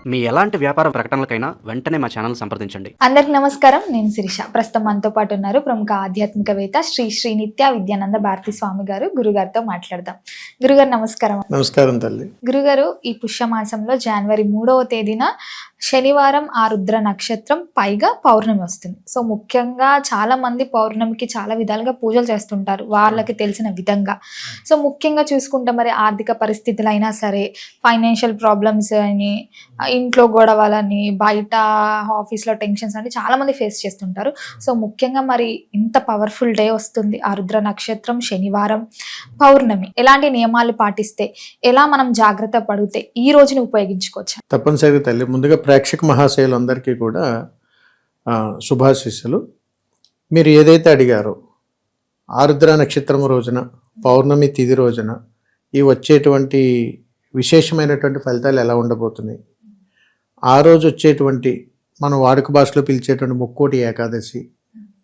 మీ ఎలాంటి వ్యాపార ప్రకటనలకైనా వెంటనే మా ఛానల్ సంప్రదించండి. అందరికి నమస్కారం. నేను శిరీష. ప్రస్తుతం మనతో పాటు ఉన్నారు ప్రముఖ ఆధ్యాత్మికవేత్త శ్రీ నిత్య విద్యానంద భారతి స్వామి గారు. గురుగారితో మాట్లాడదాం. గురుగారు నమస్కారం. నమస్కారం తల్లి. గురుగారు, ఈ పుష్యమాసంలో జనవరి 3వ తేదీన శనివారం ఆరుద్ర నక్షత్రం పైగా పౌర్ణమి వస్తుంది. సో ముఖ్యంగా చాలా మంది పౌర్ణమికి చాలా విధాలుగా పూజలు చేస్తుంటారు వాళ్ళకి తెలిసిన విధంగా. సో ముఖ్యంగా చూసుకుంటే మరి ఆర్థిక పరిస్థితులు అయినా సరే, ఫైనాన్షియల్ ప్రాబ్లమ్స్ అని, ఇంట్లో గొడవలని, బయట ఆఫీస్లో టెన్షన్స్ అని చాలా మంది ఫేస్ చేస్తుంటారు. సో ముఖ్యంగా మరి ఇంత పవర్ఫుల్ డే వస్తుంది, ఆరుద్ర నక్షత్రం, శనివారం, పౌర్ణమి, ఎలాంటి నియమాలు పాటిస్తే, ఎలా మనం జాగ్రత్త పడితే ఈ రోజుని ఉపయోగించుకోవచ్చు? తప్పనిసరిగా తల్లి, ముందుగా ప్రేక్షక మహాశయులందరికీ కూడా శుభాశీస్సులు. మీరు ఏదైతే అడిగారో ఆరుద్ర నక్షత్రం రోజున, పౌర్ణమి తిథి రోజున ఈ వచ్చేటువంటి విశేషమైనటువంటి ఫలితాలు ఎలా ఉండబోతున్నాయి, ఆ రోజు వచ్చేటువంటి మనం వాడుక భాషలో పిలిచేటువంటి ముక్కోటి ఏకాదశి,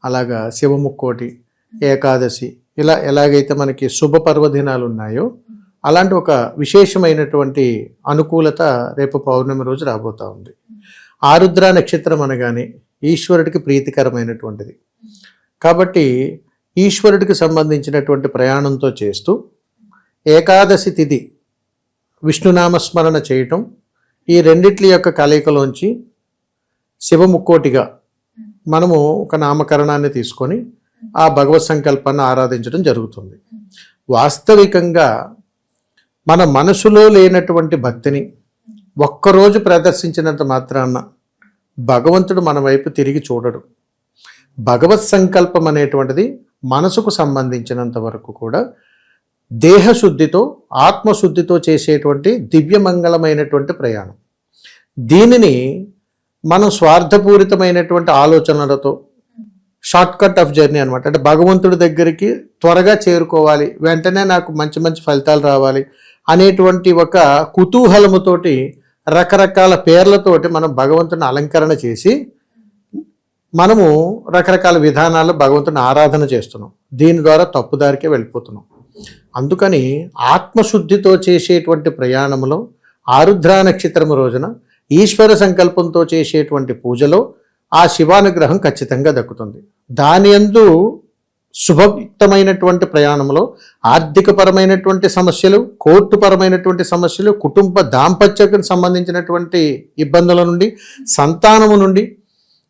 అలాగా శివ ముక్కోటి ఏకాదశి, ఇలా ఎలాగైతే మనకి శుభ పర్వదినాలు ఉన్నాయో అలాంటి ఒక విశేషమైనటువంటి అనుకూలత రేపు పౌర్ణమి రోజు రాబోతూ ఉంది. ఆరుద్ర నక్షత్రం అనగానే ఈశ్వరుడికి ప్రీతికరమైనటువంటిది కాబట్టి ఈశ్వరుడికి సంబంధించినటువంటి ప్రయాణంతో చేస్తూ ఏకాదశి తిథి విష్ణునామస్మరణ చేయటం, ఈ రెండిట్ల యొక్క కలయికలోంచి శివముక్కోటిగా మనము ఒక నామకరణాన్ని తీసుకొని ఆ భగవత్ సంకల్పాన్ని ఆరాధించడం జరుగుతుంది. వాస్తవికంగా మన మనసులో లేనటువంటి భక్తిని ఒక్కరోజు ప్రదర్శించినంత మాత్రాన భగవంతుడు మన వైపు తిరిగి చూడడు. భగవత్ సంకల్పం అనేటువంటిది మనసుకు సంబంధించినంత వరకు కూడా దేహశుద్ధితో, ఆత్మశుద్ధితో చేసేటువంటి దివ్యమంగళమైనటువంటి ప్రయాణం. దీనిని మనం స్వార్థపూరితమైనటువంటి ఆలోచనలతో, షార్ట్కట్ ఆఫ్ జర్నీ అనమాట, అంటే భగవంతుడి దగ్గరికి త్వరగా చేరుకోవాలి, వెంటనే నాకు మంచి మంచి ఫలితాలు రావాలి అనేటువంటి ఒక కుతూహలముతోటి రకరకాల పేర్లతోటి మనం భగవంతుని అలంకరణ చేసి మనము రకరకాల విధానాల్లో భగవంతుని ఆరాధన చేస్తున్నాం. దీని ద్వారా తప్పుదారికే వెళ్ళిపోతున్నాం. అందుకని ఆత్మశుద్ధితో చేసేటువంటి ప్రయాణంలో ఆరుద్ర నక్షత్రం రోజున ఈశ్వర సంకల్పంతో చేసేటువంటి పూజలో ఆ శివానుగ్రహం ఖచ్చితంగా దక్కుతుంది. దాని యందు శుభయుక్తమైనటువంటి ప్రయాణంలో ఆర్థికపరమైనటువంటి సమస్యలు, కోర్టుపరమైనటువంటి సమస్యలు, కుటుంబ దాంపత్యకు సంబంధించినటువంటి ఇబ్బందుల నుండి, సంతానము నుండి,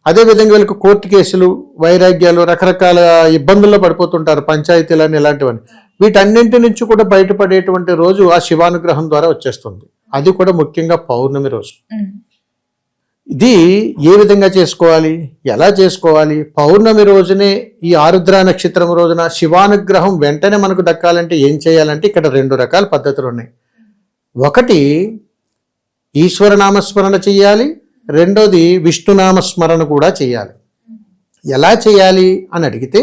అదేవిధంగా వీళ్ళకి కోర్టు కేసులు, వైరాగ్యాలు, రకరకాల ఇబ్బందుల్లో పడిపోతుంటారు, పంచాయతీలని, ఇలాంటివన్నీ. వీటన్నింటి నుంచి కూడా బయటపడేటువంటి రోజు ఆ శివానుగ్రహం ద్వారా వచ్చేస్తుంది. అది కూడా ముఖ్యంగా పౌర్ణమి రోజు. ఇది ఏ విధంగా చేసుకోవాలి, ఎలా చేసుకోవాలి? పౌర్ణమి రోజునే, ఈ ఆరుద్ర నక్షత్రం రోజున శివానుగ్రహం వెంటనే మనకు దక్కాలంటే ఏం చేయాలంటే ఇక్కడ 2 రకాల పద్ధతులు ఉన్నాయి. ఒకటి ఈశ్వరనామస్మరణ చెయ్యాలి, రెండోది విష్ణునామస్మరణ కూడా చేయాలి. ఎలా చేయాలి అని అడిగితే,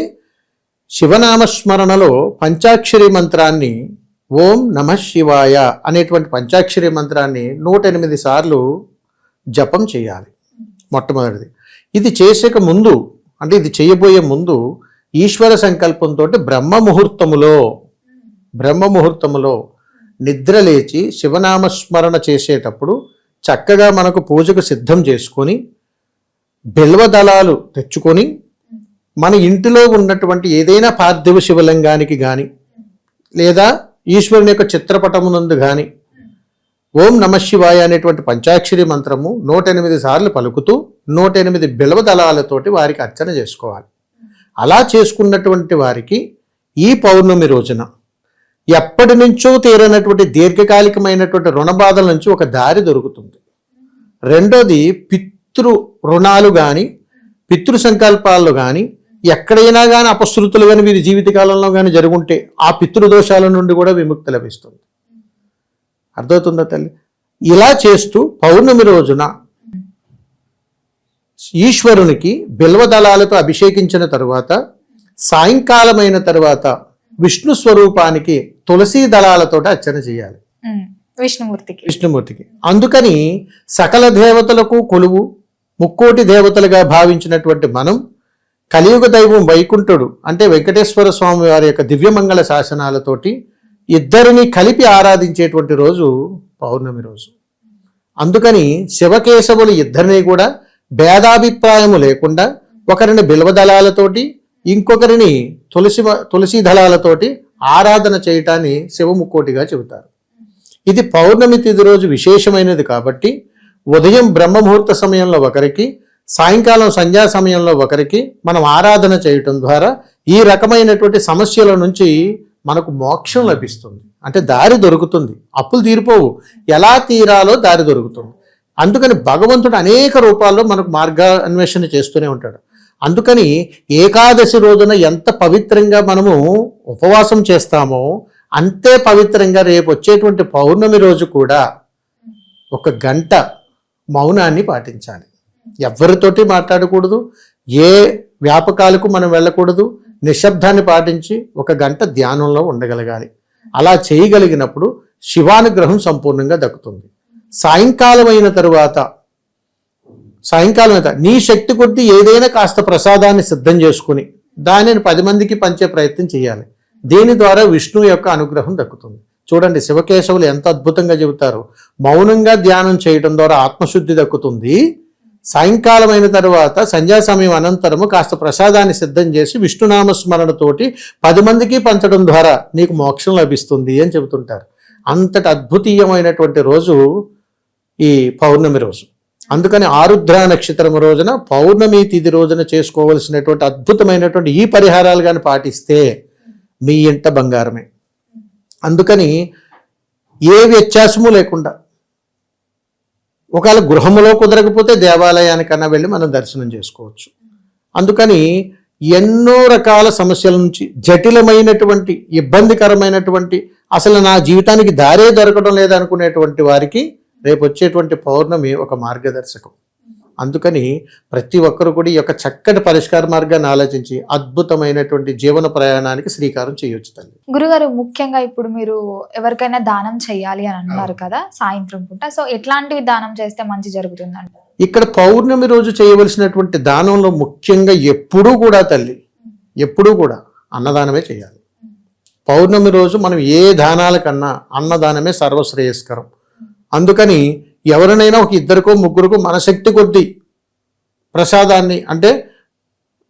శివనామస్మరణలో పంచాక్షరి మంత్రాన్ని, ఓం నమః శివాయ అనేటువంటి పంచాక్షరి మంత్రాన్ని 108 సార్లు జపం చేయాలి. మొట్టమొదటిది. ఇది చేసేక ముందు, అంటే ఇది చేయబోయే ముందు ఈశ్వర సంకల్పంతో బ్రహ్మముహూర్తములో నిద్ర లేచి శివనామస్మరణ చేసేటప్పుడు చక్కగా మనకు పూజకు సిద్ధం చేసుకొని బిల్వదళాలు తెచ్చుకొని మన ఇంటిలో ఉన్నటువంటి ఏదైనా పార్థివ శివలింగానికి కానీ లేదా ఈశ్వరుని యొక్క చిత్రపటమునందు కానీ ఓం నమః శివాయ అనేటువంటి పంచాక్షరి మంత్రము 108 సార్లు పలుకుతూ 108 బిల్వదళాలతోటి వారికి అర్చన చేసుకోవాలి. అలా చేసుకున్నటువంటి వారికి ఈ పౌర్ణమి రోజున ఎప్పటి నుంచో తీరనటువంటి దీర్ఘకాలికమైనటువంటి రుణబాధల నుంచి ఒక దారి దొరుకుతుంది. రెండోది, పితృ రుణాలు కానీ, పితృ సంకల్పాలు కానీ, ఎక్కడైనా కానీ అపశృతులు కానీ వీరి జీవితకాలంలో కానీ జరుగుంటే ఆ పితృదోషాల నుండి కూడా విముక్తి లభిస్తుంది. అర్థమవుతుందా తల్లి? ఇలా చేస్తూ పౌర్ణమి రోజున ఈశ్వరునికి బిల్వదళాలతో అభిషేకించిన తరువాత, సాయంకాలమైన తరువాత విష్ణు స్వరూపానికి తులసీ దళాలతో అర్చన చేయాలి, విష్ణుమూర్తికి. అందుకని సకల దేవతలకు కొలువు, ముక్కోటి దేవతలుగా భావించినటువంటి మనం కలియుగ దైవం వైకుంఠుడు అంటే వెంకటేశ్వర స్వామి వారి యొక్క దివ్యమంగళ శాసనాలతోటి ఇద్దరిని కలిపి ఆరాధించేటువంటి రోజు పౌర్ణమి రోజు. అందుకని శివకేశవులు ఇద్దరిని కూడా భేదాభిప్రాయము లేకుండా ఒకరిని బిల్వదళాలతోటి ఇంకొకరిని తులసి దళాలతోటి ఆరాధన చేయటాన్ని శివముక్కోటిగా చెబుతారు. ఇది పౌర్ణమి తిథి రోజు విశేషమైనది కాబట్టి ఉదయం బ్రహ్మముహూర్త సమయంలో ఒకరికి, సాయంకాలం సంధ్యా సమయంలో ఒకరికి మనం ఆరాధన చేయటం ద్వారా ఈ రకమైనటువంటి సమస్యల నుంచి మనకు మోక్షం లభిస్తుంది. అంటే దారి దొరుకుతుంది, అప్పులు తీరిపోవు, ఎలా తీరాలో దారి దొరుకుతుంది. అందుకని భగవంతుడు అనేక రూపాల్లో మనకు మార్గాన్వేషణ చేస్తూనే ఉంటాడు. అందుకని ఏకాదశి రోజున ఎంత పవిత్రంగా మనము ఉపవాసం చేస్తామో అంతే పవిత్రంగా రేపు వచ్చేటువంటి పౌర్ణమి రోజు కూడా 1 గంట మౌనాన్ని పాటించాలి. ఎవరితోటి మాట్లాడకూడదు, ఏ వ్యాపకాలకు మనం వెళ్ళకూడదు, నిశ్శబ్దాన్ని పాటించి 1 గంట ధ్యానంలో ఉండగలగాలి. అలా చేయగలిగినప్పుడు శివానుగ్రహం సంపూర్ణంగా దక్కుతుంది. సాయంకాలం అయిన తరువాత నీ శక్తి కొద్దీ ఏదైనా కాస్త ప్రసాదాన్ని సిద్ధం చేసుకుని దానిని 10 మందికి పంచే ప్రయత్నం చేయాలి. దీని ద్వారా విష్ణువు యొక్క అనుగ్రహం దక్కుతుంది. చూడండి, శివకేశవులు ఎంత అద్భుతంగా చెబుతారు. మౌనంగా ధ్యానం చేయడం ద్వారా ఆత్మశుద్ధి దక్కుతుంది. సాయంకాలం అయిన తర్వాత సంధ్యా సమయం అనంతరము కాస్త ప్రసాదాన్ని సిద్ధం చేసి విష్ణునామస్మరణతోటి 10 మందికి పంచడం ద్వారా నీకు మోక్షం లభిస్తుంది అని చెబుతుంటారు. అంతటి అద్భుతీయమైనటువంటి రోజు ఈ పౌర్ణమి రోజు. అందుకని ఆరుద్ర నక్షత్రం రోజున పౌర్ణమి తిథి రోజున చేసుకోవలసినటువంటి అద్భుతమైనటువంటి ఈ పరిహారాలు కానీ పాటిస్తే మీ ఇంట బంగారమే. అందుకని ఏ వ్యత్యాసము లేకుండా ఒకవేళ గృహములో కుదరకపోతే దేవాలయానికన్నా వెళ్ళి మనం దర్శనం చేసుకోవచ్చు. అందుకని ఎన్నో రకాల సమస్యల నుంచి, జటిలమైనటువంటి ఇబ్బందికరమైనటువంటి అసలు నా జీవితానికి దారే దొరకడం లేదనుకునేటువంటి వారికి రేపు వచ్చేటువంటి పౌర్ణమి ఒక మార్గదర్శకం. అందుకని ప్రతి ఒక్కరు కూడా ఈ యొక్క చక్కటి పరిష్కార మార్గాన్ని ఆలోచించి అద్భుతమైనటువంటి జీవన ప్రయాణానికి శ్రీకారం చేయొచ్చు. తల్లి గురుగారు, ముఖ్యంగా ఇప్పుడు మీరు ఎవరికైనా దానం చేయాలి అని అన్నారు కదా సాయంత్రం పూట, సో ఎట్లాంటివి దానం చేస్తే మంచి జరుగుతుందంట? ఇక్కడ పౌర్ణమి రోజు చేయవలసినటువంటి దానంలో ముఖ్యంగా ఎప్పుడూ కూడా అన్నదానమే చేయాలి. పౌర్ణమి రోజు మనం ఏ దానాల కన్నా అన్నదానమే సర్వశ్రేయస్కరం. అందుకని ఎవరినైనా ఒక 2కో 3కో మన శక్తి కొద్దీ ప్రసాదాన్ని, అంటే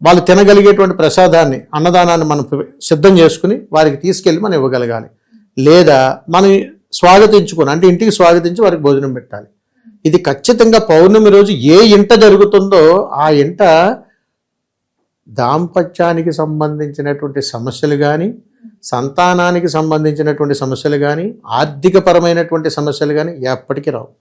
వాళ్ళు తినగలిగేటువంటి ప్రసాదాన్ని, అన్నదానాన్ని మనం సిద్ధం చేసుకుని వారికి తీసుకెళ్ళి మనం ఇవ్వగలగాలి. లేదా మనం స్వాగతించుకుని, అంటే ఇంటికి స్వాగతించి వారికి భోజనం పెట్టాలి. ఇది ఖచ్చితంగా పౌర్ణమి రోజు ఏ ఇంట జరుగుతుందో ఆ ఇంట దాంపత్యానికి సంబంధించినటువంటి సమస్యలు కానీ, సంతానానికి సంబంధించినటువంటి సమస్యలు కానీ, ఆర్థికపరమైనటువంటి సమస్యలు కానీ ఎప్పటికీ రావు.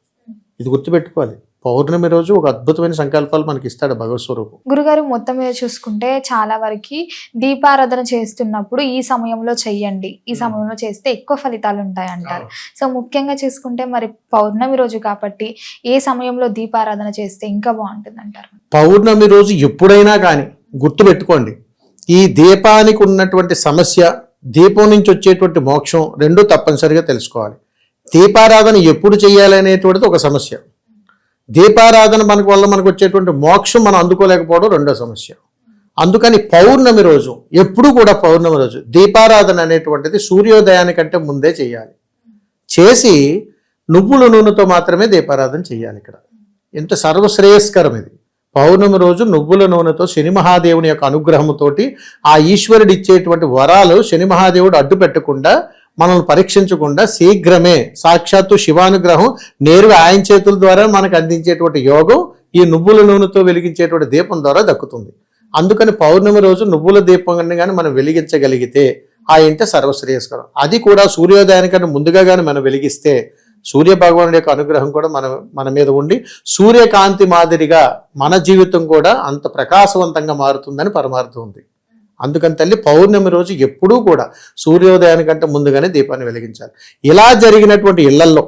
ఇది గుర్తుపెట్టుకోవాలి. పౌర్ణమి రోజు ఒక అద్భుతమైన సంకల్పాలు మనకి ఇస్తాడు భగవత్ స్వరూపం. గురుగారు, మొత్తం మీద చూసుకుంటే చాలా వరకు దీపారాధన చేస్తున్నప్పుడు ఈ సమయంలో చెయ్యండి, ఈ సమయంలో చేస్తే ఎక్కువ ఫలితాలు ఉంటాయి అంటారు. సో ముఖ్యంగా చూసుకుంటే మరి పౌర్ణమి రోజు కాబట్టి ఏ సమయంలో దీపారాధన చేస్తే ఇంకా బాగుంటుంది అంటారు? పౌర్ణమి రోజు ఎప్పుడైనా కానీ గుర్తుపెట్టుకోండి, ఈ దీపానికి ఉన్నటువంటి సమస్య, దీపం నుంచి వచ్చేటువంటి మోక్షం రెండూ తప్పనిసరిగా తెలుసుకోవాలి. దీపారాధన ఎప్పుడు చేయాలి అనేటువంటిది ఒక సమస్య, దీపారాధన మనకు వచ్చేటువంటి మోక్షం మనం అందుకోలేకపోవడం రెండో సమస్య. అందుకని పౌర్ణమి రోజు, ఎప్పుడు కూడా పౌర్ణమి రోజు దీపారాధన అనేటువంటిది సూర్యోదయానికంటే ముందే చేయాలి. చేసి నువ్వుల నూనెతో మాత్రమే దీపారాధన చేయాలి. ఇక్కడ ఎంత సర్వశ్రేయస్కరం ఇది. పౌర్ణమి రోజు నువ్వుల నూనెతో శని మహాదేవుని యొక్క అనుగ్రహముతోటి ఆ ఈశ్వరుడు ఇచ్చేటువంటి వరాలు శని మహాదేవుడు అడ్డు పెట్టకుండా, మనల్ని పరీక్షించకుండా శీఘ్రమే సాక్షాత్తు శివానుగ్రహం నేరుగా ఆయన చేతుల ద్వారా మనకు అందించేటువంటి యోగం ఈ నువ్వుల నూనెతో వెలిగించేటువంటి దీపం ద్వారా దక్కుతుంది. అందుకని పౌర్ణమి రోజు నువ్వుల దీపాన్ని కానీ మనం వెలిగించగలిగితే ఆ ఇంట సర్వశ్రేయస్కరం. అది కూడా సూర్యోదయానికన్నా ముందుగా కానీ మనం వెలిగిస్తే సూర్య భగవానుడి యొక్క అనుగ్రహం కూడా మన మీద ఉండి సూర్యకాంతి మాదిరిగా మన జీవితం కూడా అంత ప్రకాశవంతంగా మారుతుందని పరమార్థం ఉంది. అందుకని తల్లి పౌర్ణమి రోజు ఎప్పుడూ కూడా సూర్యోదయానికంటే ముందుగానే దీపాన్ని వెలిగించాలి. ఇలా జరిగినటువంటి ఇళ్లల్లో,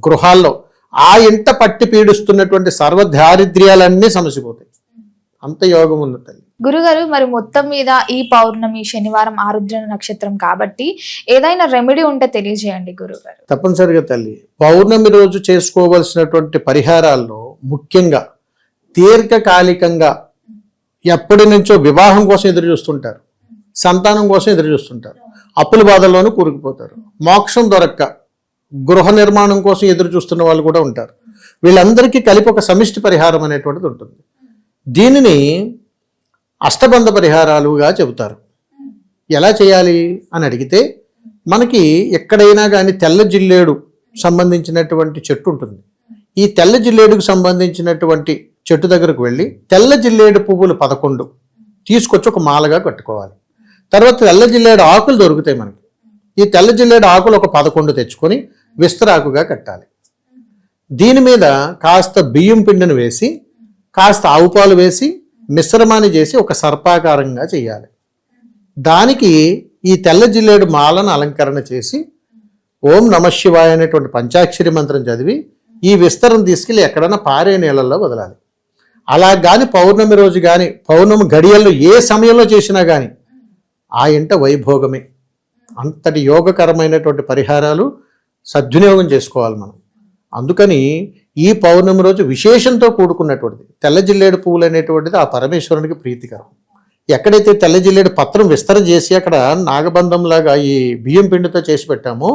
గృహాల్లో ఆ ఇంట పట్టి పీడిస్తున్నటువంటి సర్వదారిద్ర్యాలన్నీ సమసిపోతాయి. అంత యోగం ఉంది తల్లి. గురుగారు, మరి మొత్తం మీద ఈ పౌర్ణమి శనివారం ఆరుద్ర నక్షత్రం కాబట్టి ఏదైనా రెమెడీ ఉంటే తెలియజేయండి గురుగారు. తప్పనిసరిగా తల్లి, పౌర్ణమి రోజు చేసుకోవలసినటువంటి పరిహారాల్లో ముఖ్యంగా దీర్ఘకాలికంగా ఎప్పటి నుంచో వివాహం కోసం ఎదురు చూస్తుంటారు, సంతానం కోసం ఎదురు చూస్తుంటారు, అప్పుల బాధల్లోనూ కూరుకుపోతారు, మోక్షం దొరక్క గృహ నిర్మాణం కోసం ఎదురు చూస్తున్న వాళ్ళు కూడా ఉంటారు. వీళ్ళందరికీ కలిపి ఒక సమిష్టి పరిహారం అనేటువంటిది ఉంటుంది. దీనిని అష్టబంధ పరిహారాలుగా చెబుతారు. ఎలా చేయాలి అని అడిగితే, మనకి ఎక్కడైనా కానీ తెల్ల జిల్లేడు సంబంధించినటువంటి చెట్టు ఉంటుంది. ఈ తెల్ల జిల్లేడుకు సంబంధించినటువంటి చెట్టు దగ్గరకు వెళ్ళి తెల్ల జిల్లేడు పువ్వులు 11 తీసుకొచ్చి ఒక మాలగా కట్టుకోవాలి. తర్వాత తెల్ల జిల్లేడు ఆకులు దొరుకుతాయి మనకి. ఈ తెల్ల జిల్లేడు ఆకులు ఒక 11 తెచ్చుకొని విస్తరాకుగా కట్టాలి. దీని మీద కాస్త బియ్యం పిండిని వేసి, కాస్త ఆవు పాలు వేసి మిశ్రమాన్ని చేసి ఒక సర్పాకారంగా చేయాలి. దానికి ఈ తెల్ల జిల్లేడు మాలను అలంకరణ చేసి ఓం నమ శివాయ అనేటువంటి పంచాక్షరి మంత్రం చదివి ఈ విస్తరణ తీసుకెళ్ళి ఎక్కడైనా పారే నీళ్ళల్లో వదలాలి. అలా కానీ పౌర్ణమి రోజు కానీ పౌర్ణమి గడియల్లో ఏ సమయంలో చేసినా కానీ ఆ ఇంట వైభోగమే. అంతటి యోగకరమైనటువంటి పరిహారాలు సద్వినియోగం చేసుకోవాలి మనం. అందుకని ఈ పౌర్ణమి రోజు విశేషంతో కూడుకున్నటువంటిది. తెల్ల జిల్లేడు పువ్వులు అనేటువంటిది ఆ పరమేశ్వరునికి ప్రీతికరం. ఎక్కడైతే తెల్ల జిల్లేడు పత్రం విస్తరణ చేసి అక్కడ నాగబంధంలాగా ఈ బియ్యం పిండితో చేసి పెట్టామో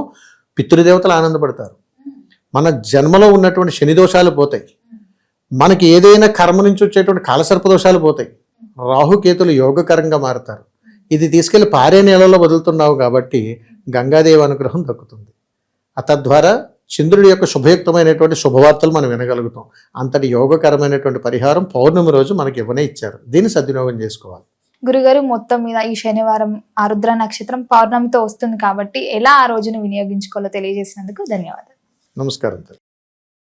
పితృదేవతలు ఆనందపడతారు. మన జన్మలో ఉన్నటువంటి శని దోషాలు పోతాయి. మనకి ఏదైనా కర్మ నుంచి వచ్చేటువంటి కాలసర్ప దోషాలు పోతాయి. రాహుకేతులు యోగకరంగా మారుతారు. ఇది తీసుకెళ్లి పారే నీళ్ళలో వదులుతున్నావు కాబట్టి గంగాదేవి అనుగ్రహం దక్కుతుంది. తద్వారా చంద్రుడి యొక్క శుభయుక్తమైనటువంటి శుభవార్తలు మనం వినగలుగుతాం. అంతటి యోగకరమైనటువంటి పరిహారం పౌర్ణమి రోజు మనకి ఇవ్వనే ఇచ్చారు. దీన్ని సద్వినియోగం చేసుకోవాలి. గురుగారు, మొత్తం మీద ఈ శనివారం ఆరుద్ర నక్షత్రం పౌర్ణమితో వస్తుంది కాబట్టి ఎలా ఆ రోజును వినియోగించుకోవాలో తెలియజేసినందుకు ధన్యవాదాలు. నమస్కారం.